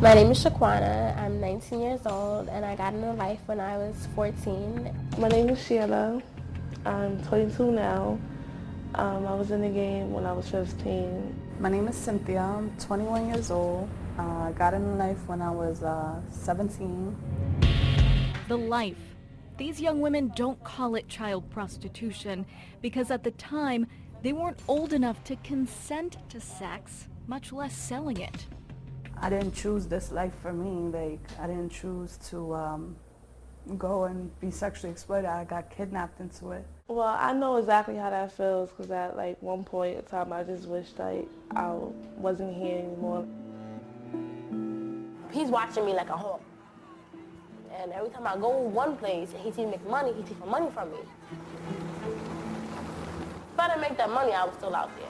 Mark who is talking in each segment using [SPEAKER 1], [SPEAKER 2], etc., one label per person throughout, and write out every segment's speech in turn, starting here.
[SPEAKER 1] My name is Shaquana. I'm 19 years old and I got into life when I was 14.
[SPEAKER 2] My name is Sheila. I'm 22 now. I was in the game when I was 15.
[SPEAKER 3] My name is Cynthia. I'm 21 years old. I got into life when I was 17.
[SPEAKER 4] The life. These young women don't call it child prostitution because at the time they weren't old enough to consent to sex, much less selling it.
[SPEAKER 3] I didn't choose this life for me. I didn't choose to go and be sexually exploited. I got kidnapped into it.
[SPEAKER 2] Well, I know exactly how that feels because at one point in time I just wished I wasn't here anymore.
[SPEAKER 1] He's watching me like a hawk. And every time I go one place and he sees me make money, he takes my money from me. If I didn't make that money, I was still out there.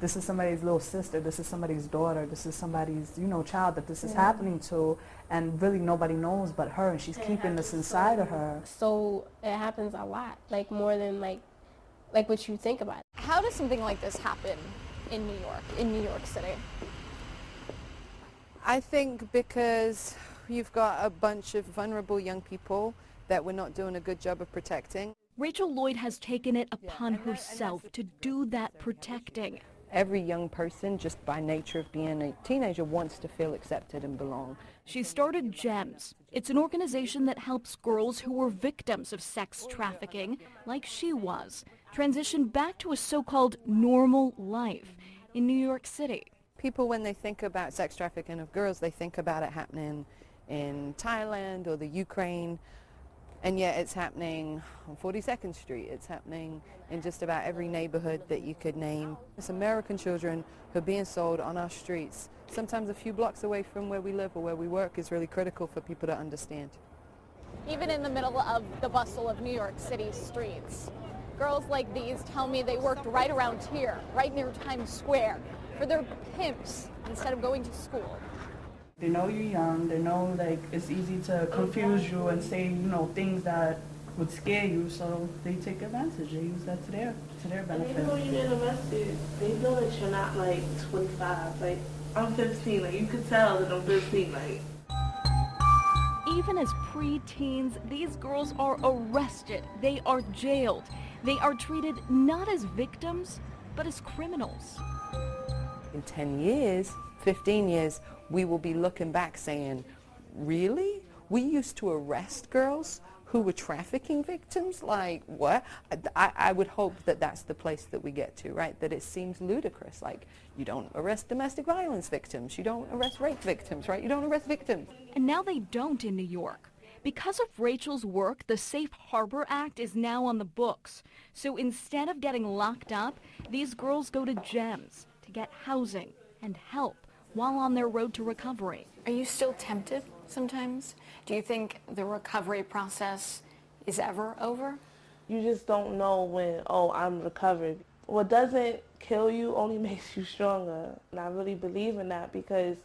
[SPEAKER 3] This is somebody's little sister, this is somebody's daughter, this is somebody's, child that this is happening to, and really nobody knows but her, and she's keeping this inside of her.
[SPEAKER 1] So it happens a lot, like more than like what you think about.
[SPEAKER 5] How does something like this happen in New York City?
[SPEAKER 6] I think because you've got a bunch of vulnerable young people that we're not doing a good job of protecting.
[SPEAKER 4] Rachel Lloyd has taken it upon herself to do that protecting.
[SPEAKER 7] Every young person, just by nature of being a teenager, wants to feel accepted and belong.
[SPEAKER 4] She started GEMS. It's an organization that helps girls who were victims of sex trafficking, like she was, transition back to a so-called normal life in New York City.
[SPEAKER 6] People, when they think about sex trafficking of girls, they think about it happening in Thailand or the Ukraine, and yet it's happening on 42nd Street. It's happening in just about every neighborhood that you could name. It's American children who are being sold on our streets. Sometimes a few blocks away from where we live or where we work is really critical for people to understand.
[SPEAKER 5] Even in the middle of the bustle of New York City streets, girls like these tell me they worked right around here, right near Times Square, for their pimps instead of going to school.
[SPEAKER 3] They know you're young, they know it's easy to confuse you and say, things that would scare you, so they take advantage. They use that to their benefit.
[SPEAKER 2] Even though you get arrested, they know that you're not 25. I'm 15, you could tell that I'm 15,
[SPEAKER 4] Even as preteens, these girls are arrested. They are jailed. They are treated not as victims, but as criminals.
[SPEAKER 7] In 10 years, 15 years, we will be looking back saying, really? We used to arrest girls who were trafficking victims? Like, what? I would hope that that's the place that we get to, right? That it seems ludicrous. Like, you don't arrest domestic violence victims. You don't arrest rape victims, right? You don't arrest victims.
[SPEAKER 4] And now they don't in New York. Because of Rachel's work, the Safe Harbor Act is now on the books. So instead of getting locked up, these girls go to GEMS to get housing and help while on their road to recovery.
[SPEAKER 5] Are you still tempted sometimes? Do you think the recovery process is ever over?
[SPEAKER 2] You just don't know when, I'm recovered. What doesn't kill you only makes you stronger. And I really believe in that because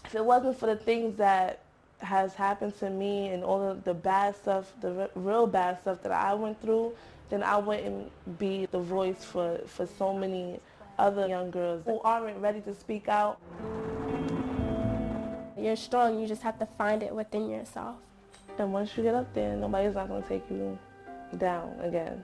[SPEAKER 2] if it wasn't for the things that has happened to me and all of the bad stuff, the real bad stuff that I went through, then I wouldn't be the voice for so many other young girls who aren't ready to speak out.
[SPEAKER 1] You're strong, you just have to find it within yourself.
[SPEAKER 2] And once you get up there, nobody's not going to take you down again.